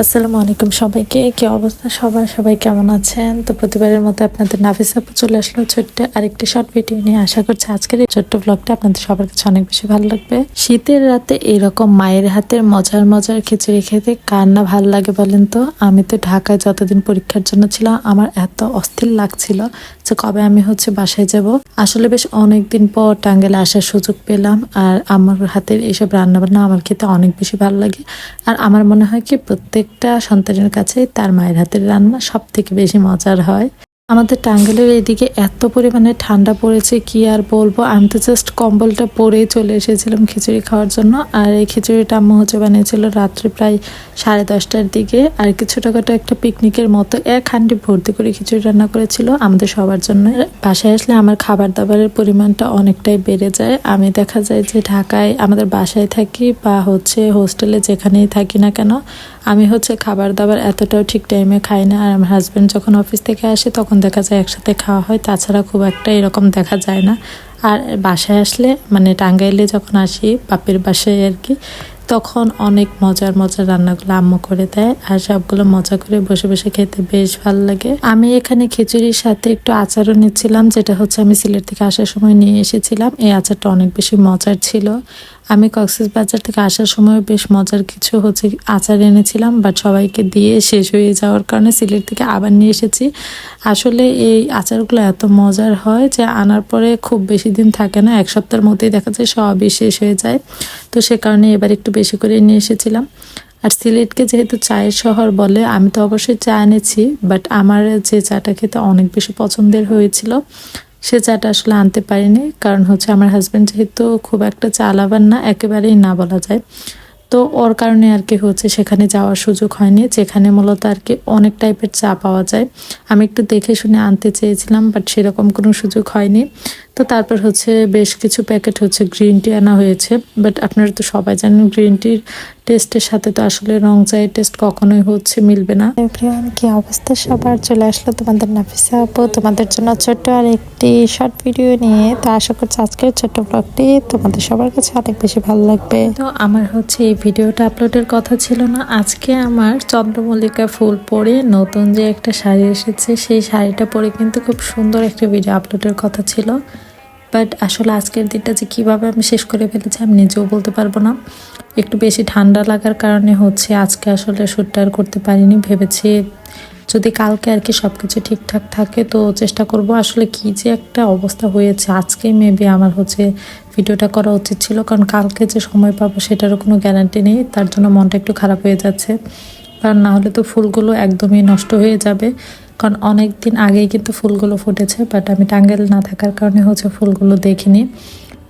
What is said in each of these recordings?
আসসালামু আলাইকুম সবাইকে। কি অবস্থা সবাই কেমন আছেন? তো প্রতিবারের মতো আপনাদের নাফিস আপু চলে আসলো ছোট্ট আরেকটি শর্ট ভিডিও নিয়ে। আশা করছি আজকের এই ছোট্ট ব্লগটা আপনাদের সবার কাছে অনেক বেশি ভালো লাগবে। শীতের রাতে এরকম মায়ের হাতের মজার খিচুড়ি খেতে কার না ভালো লাগে বলেন তো? আমি তো ঢাকায় যতদিন পরীক্ষার জন্য ছিলাম আমার এত অস্থির লাগছিল যে কবে আমি বাসায় যাব। আসলে বেশ অনেকদিন পর টাঙ্গাইলে আসার সুযোগ পেলাম, আর আমার হাতের এইসব রান্নাবান্না আমার খেতে অনেক বেশি ভালো লাগে। আর আমার মনে হয় কি প্রত্যেকটা সন্তানের কাছেই তার মায়ের হাতের রান্না সব থেকে বেশি মজার হয়। আমাদের টাঙ্গাইলের এদিকে এত পরিমাণে ঠান্ডা পড়েছে কি আর বলবো। আমি তো জাস্ট কম্বলটা পরেই চলে এসেছিলাম খিচুড়ি খাওয়ার জন্য। আর এই খিচুড়িটা আম্মু বানিয়েছিল রাত্রে প্রায় 10:30টার দিকে। আর কিছু ছোটখাটো একটা পিকনিকের মতো এক হাঁড়ি ভর্তি করে খিচুড়ি রান্না করেছিল আমাদের সবার জন্য। বাসায় আসলে আমার খাবার দাবারের পরিমাণটা অনেকটাই বেড়ে যায়। আমি দেখা যায় যে ঢাকায় আমাদের বাসায় থাকি বা হোস্টেলে যেখানেই থাকি না কেন, আমি খাবার দাবার এতটাও ঠিক টাইমে খাই না। আর আমার হাজব্যান্ড যখন অফিস থেকে আসে তখন দেখা যায় একসাথে খাওয়া হয়, তাছাড়া খুব একটা এরকম দেখা যায় না। আর বাসায় আসলে মানে টাঙ্গাইলে যখন আসি বাপের বাসায় আর কি, তখন অনেক মজার রান্নাগুলো আম্মু করে দেয়, আর সবগুলো মজা করে বসে বসে খেতে বেশ ভালো লাগে। আমি এখানে খিচুড়ির সাথে একটু আচারও নিচ্ছিলাম, যেটা আমি সিলেট থেকে আসার সময় নিয়ে এসেছিলাম। এই আচারটা অনেক বেশি মজার ছিল। আমি কক্সবাজার থেকে আসার সময় বেশ মজার কিছু আচার এনেছিলাম, বাট সবাইকে দিয়ে শেষ হয়ে যাওয়ার কারণে সিলেট থেকে আবার নিয়ে এসেছি। আসলে এই আচারগুলো এত মজার হয় যে আনার পরে খুব বেশি দিন থাকে না, এক সপ্তাহের মধ্যেই দেখা যায় সবই শেষ হয়ে যায়। তো সে কারণে এবার একটু বেশি করে নিয়ে এসেছিলাম। আর সিলেটকে যেহেতু চায়ের শহর বলে, আমি তো অবশ্যই চা এনেছি, বাট আমার যে চাটা খেতে অনেক বেশি পছন্দের হয়েছিল সে চাটা আসলে আনতে পারিনি, কারণ আমার হাজব্যান্ড যেহেতু খুব একটা চা লাভার না, একেবারেই না বলা যায়। তো ওর কারণে আর কি সেখানে যাওয়ার সুযোগ হয়নি, যেখানে মূলত আর কি অনেক টাইপের চা পাওয়া যায়। আমি একটু দেখে শুনে আনতে চেয়েছিলাম, বাট সেরকম কোনো সুযোগ হয়নি। তো তারপর বেশ কিছু প্যাকেট গ্রিন টি আনা হয়েছে। বাট আপনারা তো সবাই জানেন গ্রিন টির টেস্টের সাথে তো আসলে রং চায়ের টেস্ট কখনোই মিলবে না। এভরিওয়ান, কি অবস্থা সবার? চলে আসলো তোমাদের নাফিসা আপু তোমাদের জন্য ছোট্ট আর একটি শর্ট ভিডিও নিয়ে। তো আশা করছি আজকের ছোট্ট ব্লগটি তোমাদের সবার কাছে অনেক বেশি ভালো লাগবে। তো আমার এই ভিডিওটা আপলোডের কথা ছিল না। আজকে আমার চন্দ্রমল্লিকা ফুল পরে নতুন যে একটা শাড়ি এসেছে, সেই শাড়িটা পরে কিন্তু খুব সুন্দর একটা ভিডিও আপলোডের কথা ছিল। বাট আসলে আজকের দিনটা যে কীভাবে আমি শেষ করে ফেলেছি আমি নিজেও বলতে পারবো না। একটু বেশি ঠান্ডা লাগার কারণে আজকে আসলে শ্যুটটা আর করতে পারিনি। ভেবেছি যদি কালকে আর কি সব কিছু ঠিকঠাক থাকে তো চেষ্টা করব। আসলে কি যে একটা অবস্থা হয়েছে, আজকে মেবি আমার ভিডিওটা করা উচিত ছিল, কারণ কালকে যে সময় পাবো সেটারও কোনো গ্যারান্টি নেই। তার জন্য মনটা একটু খারাপ হয়ে যাচ্ছে, কারণ না হলে তো ফুলগুলো একদমই নষ্ট হয়ে যাবে। কারণ অনেক দিন আগেই কিন্তু ফুলগুলো ফুটেছে, বাট আমি টাঙ্গাইল না থাকার কারণে ফুলগুলো দেখিনি।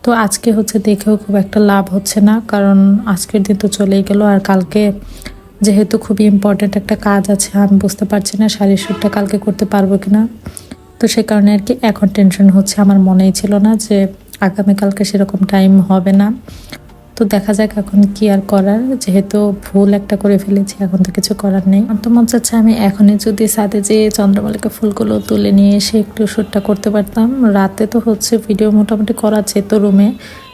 তো আজকে দেখেও খুব একটা লাভ হচ্ছে না, কারণ আজকের দিন তো চলেই গেল। আর কালকে যেহেতু খুবই ইম্পর্ট্যান্ট একটা কাজ আছে, আমি বুঝতে পারছি না শাড়ির শ্যুটটা কালকে করতে পারবো কিনা। তো সে কারণে আর কি এখন টেনশন হচ্ছে। আমার মনেই ছিল না যে আগামীকালকে সেরকম টাইম হবে না। তো দেখা যাক এখন কি আর করার, যেহেতু ভুল একটা করে ফেলেছি, এখন তো কিছু করার নেই। তো মন চাচ্ছে আমি এখনই যদি ছাদে যে চন্দ্রমল্লিকা ফুলগুলো তুলে নিয়ে এসে একটু শ্যুটটা করতে পারতাম। রাতে তো ভিডিও মোটামুটি করা যেত রুমে,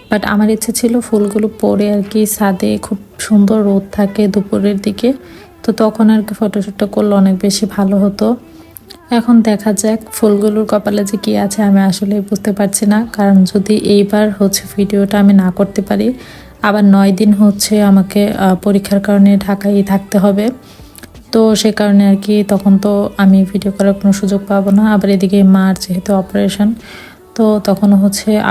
বাট আমার ইচ্ছে ছিল ফুলগুলো পরে আর কি ছাদে খুব সুন্দর রোদ থাকে দুপুরের দিকে, তো তখন আর কি ফটোশ্যুটটা করলে অনেক বেশি ভালো হতো। এখন দেখা যাক ফুলগুলোর কপালে যে কি আছে আমি আসলে বুঝতে পারছি না, কারণ যদি এইবার ভিডিওটা আমি না করতে পারি, আবার 9 দিন আমাকে পরীক্ষার কারণে ঢাকায় থাকতে হবে। তো সে কারণে আর কি তখন তো আমি ভিডিও করার কোনো সুযোগ পাবো না। আবার এদিকে মার যেহেতু অপারেশন, তো তখনও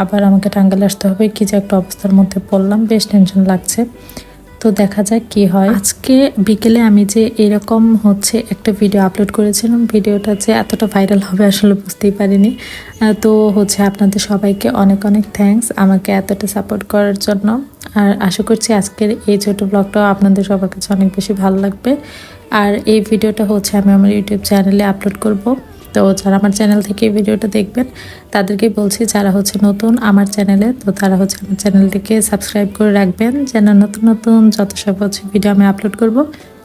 আবার আমাকে টাঙ্গাইলে আসতে হবে। কি যে একটা অবস্থার মধ্যে পড়লাম, বেশ টেনশন লাগছে। তো দেখা যাক কি হয়। আজকে বিকেলে আমি যে এরকম একটা ভিডিও আপলোড করেছিলাম, ভিডিওটা যে এতটা ভাইরাল হবে আসলে বুঝতেই পারিনি। তো আপনাদের সবাইকে অনেক থ্যাঙ্কস আমাকে এতটা সাপোর্ট করার জন্য। আর আশা করছি আজকের এই ছোট ব্লগটাও আপনাদের সবার কাছে অনেক বেশি ভালো লাগবে। আর এই ভিডিওটা আমি আমার ইউটিউব চ্যানেলে আপলোড করব। তো যারা আমার চ্যানেল থেকে ভিডিওটা দেখবেন তাদেরকে বলছি, যারা নতুন আমার চ্যানেলে, তো তারা আমার চ্যানেলটিকে সাবস্ক্রাইব করে রাখবেন, যেন নতুন যত সব ভিডিও আমি আপলোড করব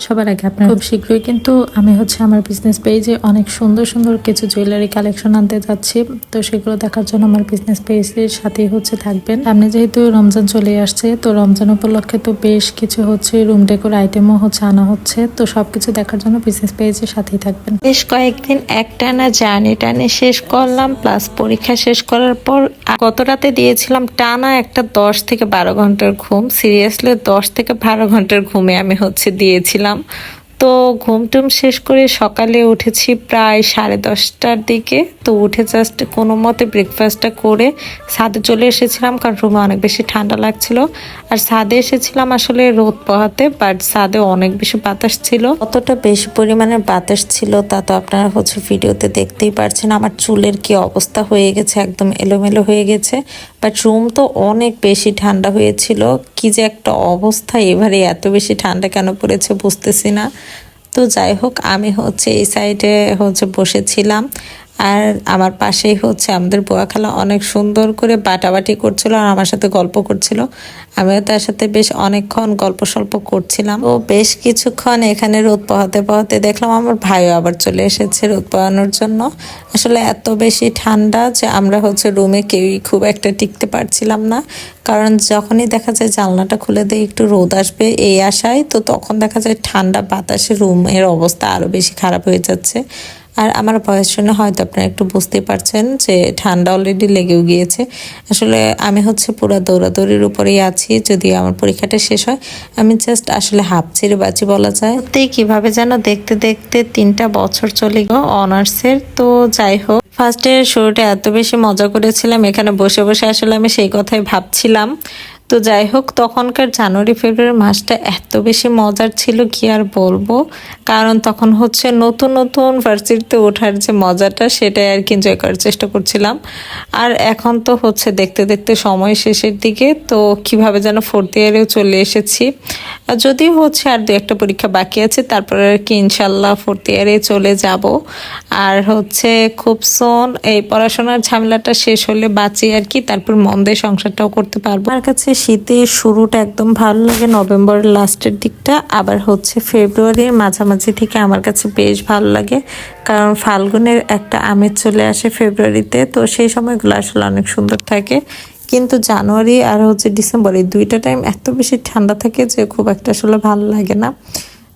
সবার আগে আপনার খুব শীঘ্রই কিন্তু আমি হচ্ছে আমার বিজনেস পেজে অনেক সুন্দর সুন্দর কিছু জুয়েলারি কালেকশন আনতে যাচ্ছি। তো সেগুলো দেখার জন্য আমার বিজনেস পেজের সাথেই হচ্ছে থাকবেন। সামনে যেহেতু রমজান চলে আসছে, তো রমজান উপলক্ষে তো বেশ কিছু হচ্ছে রুম ডেকোর আইটেমও হচ্ছে আনা হচ্ছে। তো সবকিছু দেখার জন্য বিজনেস পেজের সাথেই থাকবেন। বেশ কয়েকদিন একটানা জার্নি টানে শেষ করলাম, প্লাস পরীক্ষা শেষ করার পর গত রাতে দিয়েছিলাম টানা একটা 10 থেকে 12 ঘন্টার ঘুম। সিরিয়াসলি 10 থেকে 12 ঘন্টার ঘুমে আমি হচ্ছে দিয়েছিলাম। তো ঘুম টুম শেষ করে সকালে উঠেছি প্রায় 10:30টার দিকে। তো উঠে জাস্ট কোনো মতে ব্রেকফাস্টটা করে ছাদে চলে এসেছিলাম, কারণ রুমে অনেক বেশি ঠান্ডা লাগছিল। আর ছাদে এসেছিলাম আসলে রোদ পোহাতে, বাট ছাদে অনেক বেশি বাতাস ছিল। কতটা বেশি পরিমাণের বাতাস ছিল তা তো আপনারা হচ্ছে ভিডিওতে দেখতেই পারছেন। আমার চুলের কি অবস্থা হয়ে গেছে, একদম এলোমেলো হয়ে গেছে। বাট রুম তো অনেক বেশি ঠান্ডা হয়েছিল। কি যে একটা অবস্থা, এবারে এত বেশি ঠান্ডা কেন পড়েছে বুঝতেছি না। তো যাই হোক, আমি হচ্ছে এই সাইডে হচ্ছে বসেছিলাম, আর আমার পাশেই হচ্ছে আমাদের বুয়া খালা অনেক সুন্দর করে বাটাবাটি করছিল আর আমার সাথে গল্প করছিল। আমিও তার সাথে বেশ অনেকক্ষণ গল্প সল্প করছিলাম। ও বেশ কিছুক্ষণ এখানে রোদ পোহাতে পোহাতে দেখলাম আমার ভাইও আবার চলে এসেছে রোদ পোহানোর জন্য। আসলে এত বেশি ঠান্ডা যে আমরা হচ্ছে রুমে কেউই খুব একটা টিকতে পারছিলাম না, কারণ যখনই দেখা যায় জানলাটা খুলে দিয়ে একটু রোদ আসবে এই আশায়, তো তখন দেখা যায় ঠান্ডা বাতাসে রুমের অবস্থা আরো বেশি খারাপ হয়ে যাচ্ছে। আর আমার ভয়েস শুনে হয়তো আপনারা একটু বুঝতেই পারছেন যে ঠান্ডা অলরেডি লেগেও গিয়েছে। আসলে আমি হচ্ছে পুরো দৌড়াদৌড়ির উপরেই আছি, যদি আমার পরীক্ষাটা শেষ হয় আমি জাস্ট আসলে হাফ ছেড়ে বাঁচি বলা যায়। কিভাবে যেন দেখতে দেখতে 3টা বছর চলে গেল অনার্সের। তো যাই হোক, ফার্স্ট ইয়ার শুরুটা এত বেশি মজা করেছিলাম, এখানে বসে বসে আসলে আমি সেই কথাই ভাবছিলাম। তো যাই হোক, তখনকার জানুয়ারি ফেব্রুয়ারি মাসটা এত বেশি মজার ছিল কি আর বলবো, কারণ তখন হচ্ছে নতুন নতুন ভার্সিটিতে ওঠার যে মজাটা সেটাই আর কি এনজয় করার চেষ্টা করছিলাম। আর এখন তো হচ্ছে দেখতে দেখতে সময় শেষের দিকে, তো কিভাবে যেন 4th ইয়ারেও চলে এসেছি। যদিও হচ্ছে আর 2-1টা পরীক্ষা বাকি আছে, তারপরে আর কি ইনশাল্লাহ 4th ইয়ারে চলে যাব। আর হচ্ছে খুব সোন এই পড়াশোনার ঝামেলাটা শেষ হলে বাঁচি আর কি, তারপর মন দিয়ে সংসারটাও করতে পারবো। আমার কাছে শীতের শুরুটা একদম ভালো লাগে, নভেম্বরের লাস্টের দিকটা, আবার হচ্ছে ফেব্রুয়ারির মাঝামাঝি থেকে আমার কাছে বেশ ভালো লাগে, কারণ ফাল্গুনের একটা আমেজ চলে আসে ফেব্রুয়ারিতে। তো সেই সময়গুলো আসলে অনেক সুন্দর থাকে। কিন্তু জানুয়ারি আর হচ্ছে ডিসেম্বর এই 2টা টাইম এত বেশি ঠান্ডা থাকে যে খুব একটা আসলে ভালো লাগে না।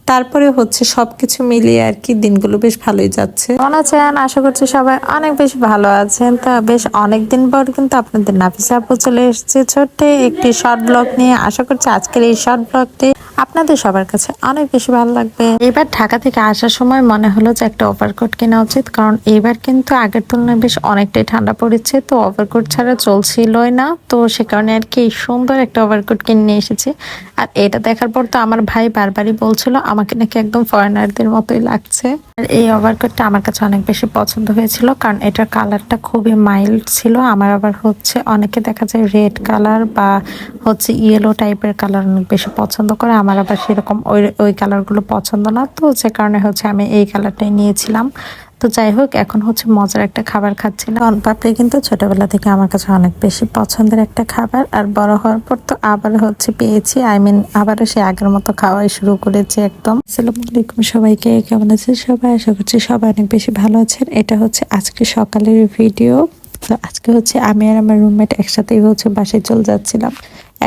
তারপরে হচ্ছে সবকিছু মিলিয়ে আর কি দিনগুলো বেশ ভালোই যাচ্ছে। কেমন আছেন? আশা করছি সবাই অনেক বেশি ভালো আছেন। তা বেশ অনেকদিন পর কিন্তু আপনাদের নাফিসা আপু চলে এসেছে ছোট্ট একটি শর্ট ব্লগ নিয়ে। আশা করছি আজকের এই শর্ট ব্লগটি আপনাদের সবার কাছে অনেক বেশি ভালো লাগবে। এবার ঢাকা থেকে আসার সময় মনে হলো যে একটা ওভারকোট কেনা উচিত, কারণ এবার কিন্তু আগের তুলনায় বেশ অনেকটাই ঠান্ডা পড়েছে। তো ওভারকোট ছাড়া চলছিলই না, তো সে কারণে আর কি সুন্দর একটা ওভারকোট কিনে নিয়ে এসেছি। আর এটা দেখার পর তো আমার ভাই বারবারই বলছিল আমাকে নাকি একদম ফরেনারদের মতোই লাগছে। আর এই ওভারকোটটা আমার কাছে অনেক বেশি পছন্দ হয়েছিল, কারণ এটার কালারটা খুবই মাইল্ড ছিল। আমার আবার হচ্ছে অনেকে দেখা যায় রেড কালার বা হচ্ছে ইয়েলো টাইপের কালার অনেক বেশি পছন্দ করে, আমার আবার সেরকম ওই কালারগুলো পছন্দ না। তো যে কারণে হচ্ছে আমি এই কালারটাই নিয়েছিলাম। তো যাই হোক, এখন হচ্ছে মজার একটা খাবার খাচ্ছিলাম। পাপড়ি কিন্তু ছোটবেলা থেকে আমার কাছে অনেক বেশি পছন্দের একটা খাবার, আর বড় হওয়ার পর তো আবার হচ্ছে পেয়েছি, আবারও সে আগের মতো খাওয়াই শুরু করেছে একদম। আসসালামু আলাইকুম সবাইকে, কেমন আছেন সবাই? আশা করছি সবাই অনেক বেশি ভালো আছেন। এটা হচ্ছে আজকে সকালের ভিডিও। তো আজকে হচ্ছে আমি আর আমার রুমমেট একসাথেই হচ্ছে বাসায় চলে যাচ্ছিলাম।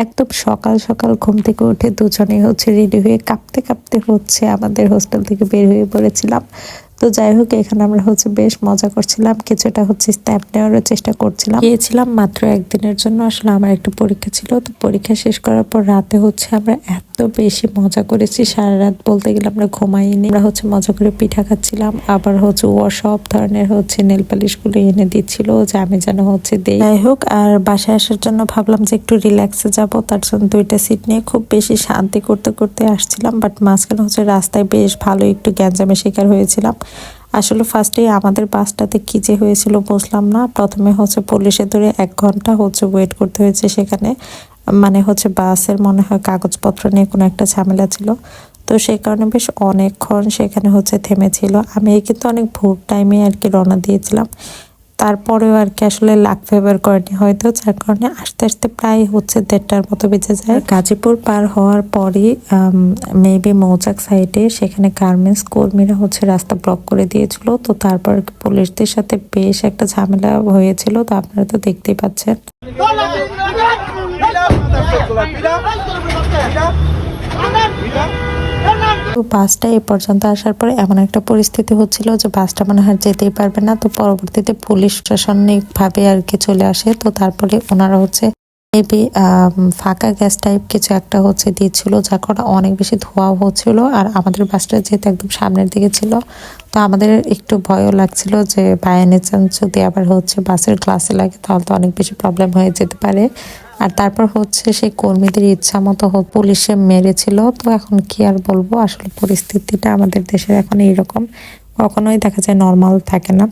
একদম সকাল সকাল ঘুম থেকে উঠে দুজনেই হচ্ছে রেডি হয়ে কাঁপতে কাঁপতে হচ্ছে আমাদের হোস্টেল থেকে বের হয়ে পড়েছিলাম। তো যাই হোক, এখানে আমরা হচ্ছে বেশ মজা করছিলাম, কিছুটা হচ্ছে স্ন্যাপ নেওয়ারও চেষ্টা করছিলাম। গিয়েছিলাম মাত্র একদিনের জন্য, আসলে আমার একটা পরীক্ষা ছিল। তো পরীক্ষা শেষ করার পর রাতে হচ্ছে আমরা এত বেশি মজা করেছি, সারা রাত বলতে গেলে আমরা ঘুমাইনি। আমরা হচ্ছে মজা করে পিঠা খাচ্ছিলাম, আবার হচ্ছে ও সব ধরনের হচ্ছে নেল পালিশ গুলো এনে দিচ্ছিল যে আমি যেন হচ্ছে দেই। যাই হোক, আর বাসায় আসার জন্য ভাবলাম যে একটু রিল্যাক্সে যাব, তার জন্য 2টা সিট নিয়ে খুব বেশি শান্তি করতে করতে আসছিলাম। বাট মাঝখানে হচ্ছে রাস্তায় বেশ ভালো একটু গ্যাঞ্জামের শিকার হয়েছিলাম। আসলে ফার্স্টে আমাদের বাসটাতে কি যে হয়েছিল বুঝলাম না। প্রথমে হচ্ছে পুলিশে ধরে 1 ঘন্টা হচ্ছে ওয়েট করতে হয়েছে সেখানে, মানে হচ্ছে বাসের মনে হয় কাগজপত্র নিয়ে কোনো একটা ঝামেলা ছিল। তো সেই কারণে বেশ অনেকক্ষণ সেখানে হচ্ছে থেমেছিল। আমি কিন্তু অনেক ভোর টাইমে আর কি রওনা দিয়েছিলাম। তারপরেও আর কি আসলে লাক ফেভার করেনি হয়তো, যার কারণে আস্তে আস্তে প্রায় হচ্ছে 1:30টার মতো বেজে যায়। গাজীপুর পার হওয়ার পরই মেবি মৌচাক সাইডে সেখানে গার্মেন্টস কর্মীরা হচ্ছে রাস্তা ব্লক করে দিয়েছিল। তো তারপর পুলিশদের সাথে বেশ একটা ঝামেলা হয়েছিল, তো আপনারা তো দেখতেই পাচ্ছেন। তো বাসটা এই পর্যন্ত আসার পরে এমন একটা পরিস্থিতি হচ্ছিল যে বাসটা মনে হয় যেতেই পারবে না। তো পরবর্তীতে পুলিশ প্রশাসনিক ভাবে আর কি চলে আসে। তো তারপরে ওনারা হচ্ছে মেবি ফাঁকা গ্যাস টাইপ কিছু একটা হচ্ছে দিচ্ছিল, যার কারণে অনেক বেশি ধোঁয়া হচ্ছিল। আর আমাদের বাসটা যেহেতু একদম সামনের দিকে ছিল, তো আমাদের একটু ভয়ও লাগছিল যে বাই এনি চান্স যদি আবার হচ্ছে বাসের গ্লাসে লাগে তাহলে তো অনেক বেশি প্রবলেম হয়ে যেতে পারে। আর তারপর হচ্ছে সেই কর্মীদের ইচ্ছা মতো পুলিশে মেরেছিল। তো এখন কি আর বলবো, আসলে পরিস্থিতিটা আমাদের দেশের এখন এইরকম, কখনোই দেখা যায় নর্মাল থাকে না।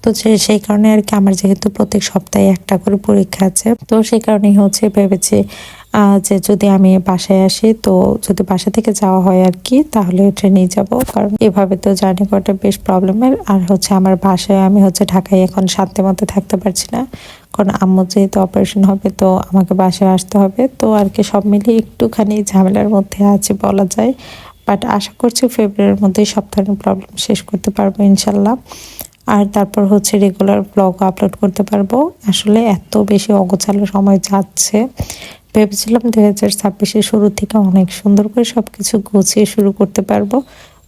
তো সেই কারণে আর কি আমার যেহেতু প্রত্যেক সপ্তাহে একটা করে পরীক্ষা আছে, তো সেই কারণেই হচ্ছে ভেবেছি যে যদি আমি বাসায় আসি, তো যদি বাসা থেকে যাওয়া হয় আর কি, তাহলে ট্রেনেই যাব, কারণ এভাবে তো জার্নি করাটা বেশ প্রবলেমের। আর হচ্ছে আমার বাসায় আমি হচ্ছে ঢাকায় এখন শান্তি মতো থাকতে পারছি না, কারণ আম্মু যেহেতু অপারেশন হবে তো আমাকে বাসায় আসতে হবে। তো আর কি সব মিলিয়ে একটুখানি ঝামেলার মধ্যে আছে বলা যায়। বাট আশা করছি ফেব্রুয়ারির মধ্যেই সব ধরনের প্রবলেম শেষ করতে পারবো ইনশাল্লাহ। আর তারপর হচ্ছে রেগুলার ব্লগ আপলোড করতে পারবো। আসলে এত বেশি অগোছালো সময় যাচ্ছে, ভেবেছিলাম 2026-এর শুরু থেকে অনেক সুন্দর করে সবকিছু গুছিয়ে শুরু করতে পারবো।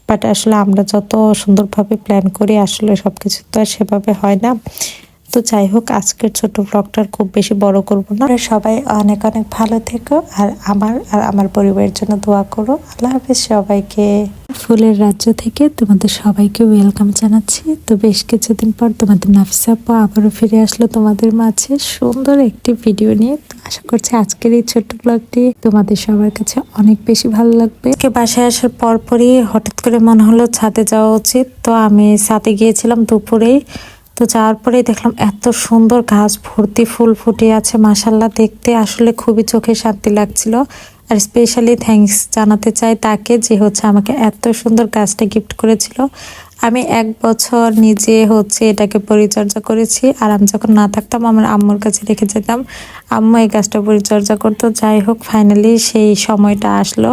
বাট আসলে আমরা যত সুন্দরভাবে প্ল্যান করি আসলে সবকিছু তো আর সেভাবে হয় না। তো যাই হোক, আজকের ছোট ব্লগটা খুব বেশি বড় করব না। সবাই অনেক অনেক ভালো থেকো, আর আমার পরিবারের জন্য দোয়া করো। আল্লাহ হাফেজ সবাইকে। ফুলের রাজ্য থেকে তোমাদের সবাইকে ওয়েলকাম জানাচ্ছি। তো বেশ কিছুদিন পর তোমাদের নাফিসা আপু আবারও ফিরে আসলো তোমাদের মাঝে সুন্দর একটি ভিডিও নিয়ে। তো আশা করছি আজকের এই ছোট্ট ব্লগটি তোমাদের সবার কাছে অনেক বেশি ভালো লাগবে। আজকে বাসায় আসার পরপরই হঠাৎ করে মনে হলো ছাদে যাওয়া উচিত। তো আমি ছাদে গিয়েছিলাম দুপুরেই। তো যাওয়ার পরেই দেখলাম এত সুন্দর গাছ ভর্তি ফুল ফুটে আছে, মাশাল্লাহ দেখতে আসলে খুবই চোখে শান্তি লাগছিল। আর স্পেশালি থ্যাঙ্কস জানাতে চাই তাকে, যে হচ্ছে আমাকে এত সুন্দর গাছটা গিফট করেছিল। আমি 1 বছর নিজে হচ্ছে এটাকে পরিচর্যা করেছি, আর আমি যখন না থাকতাম আমার আম্মুর কাছে রেখে যেতাম, আম্মু এই গাছটা পরিচর্যা করতো। যাই হোক, ফাইনালি সেই সময়টা আসলো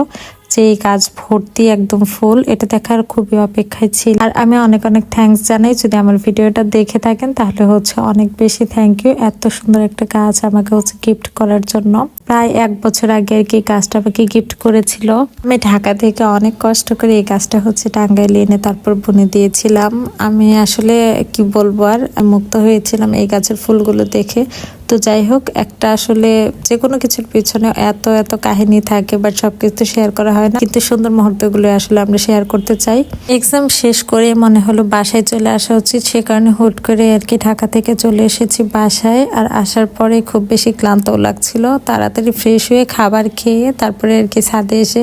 যে এই গাছ ভর্তি একদম ফুল, এটা দেখার খুবই অপেক্ষায় ছিল। আর আমি অনেক অনেক থ্যাঙ্কস জানাই, যদি আমার ভিডিওটা দেখে থাকেন তাহলে হচ্ছে অনেক বেশি থ্যাংক ইউ এত সুন্দর একটা গাছ আমাকে হচ্ছে গিফট করার জন্য। প্রায় 1 বছর আগে আর কি গাছটা আমাকে গিফট করেছিল। আমি ঢাকা থেকে অনেক কষ্ট করে এই গাছটা হচ্ছে টাঙ্গাইলে এনে তারপর বুনে দিয়েছিলাম। আমি আসলে কি বলবো, আর মুগ্ধ হয়েছিলাম এই গাছের ফুলগুলো দেখে। তো যাই হোক, একটা আসলে যে কোনো কিছুর পিছনে এত এত কাহিনী থাকে, বাট সবকিছু তো শেয়ার করা হয় না, কিন্তু সুন্দর মুহূর্তগুলো আসলে আমরা শেয়ার করতে চাই। এক্সাম শেষ করে মনে হলো বাসায় চলে আসা উচিত, সে কারণে হুট করে আর কি ঢাকা থেকে চলে এসেছি বাসায়। আর আসার পরে খুব বেশি ক্লান্তও লাগছিল, তাড়াতাড়ি ফ্রেশ হয়ে খাবার খেয়ে তারপরে আর কি ছাদে এসে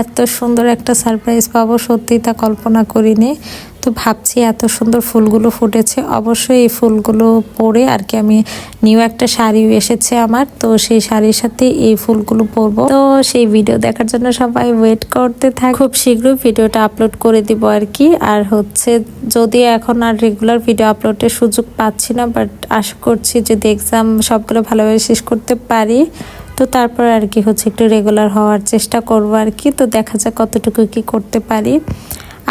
এত সুন্দর একটা সারপ্রাইজ পাবো সত্যি তা কল্পনা করিনি। তো ভাবছি এত সুন্দর ফুলগুলো ফুটেছে, অবশ্যই এই ফুলগুলো পরে আর কি আমি নিউ একটা শাড়ি এসেছে আমার, তো সেই শাড়ির সাথে এই ফুলগুলো পরবো। তো সেই ভিডিও দেখার জন্য সবাই ওয়েট করতে থাক, খুব শীঘ্রই ভিডিওটা আপলোড করে দিব আর কি। আর হচ্ছে যদি এখন আর রেগুলার ভিডিও আপলোডের সুযোগ পাচ্ছি না, বাট আশা করছি যদি এক্সাম সবগুলো ভালোভাবে শেষ করতে পারি তো তারপর আর কি হচ্ছে একটু রেগুলার হওয়ার চেষ্টা করবো আর কি। তো দেখা যাক কতটুকু কি করতে পারি।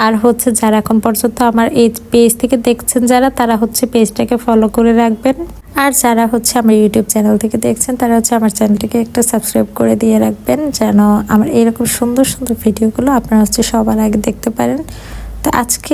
আর হচ্ছে যারা এখন পর্যন্ত আমার এই পেজ থেকে দেখছেন যারা, তারা হচ্ছে পেজটাকে ফলো করে রাখবেন। আর যারা হচ্ছে আমার ইউটিউব চ্যানেল থেকে দেখছেন তারা হচ্ছে আমার চ্যানেলটিকে একটা সাবস্ক্রাইব করে দিয়ে রাখবেন, যেন আমার এরকম সুন্দর সুন্দর ভিডিওগুলো আপনারা হচ্ছে সবার আগে দেখতে পারেন। তো আজকে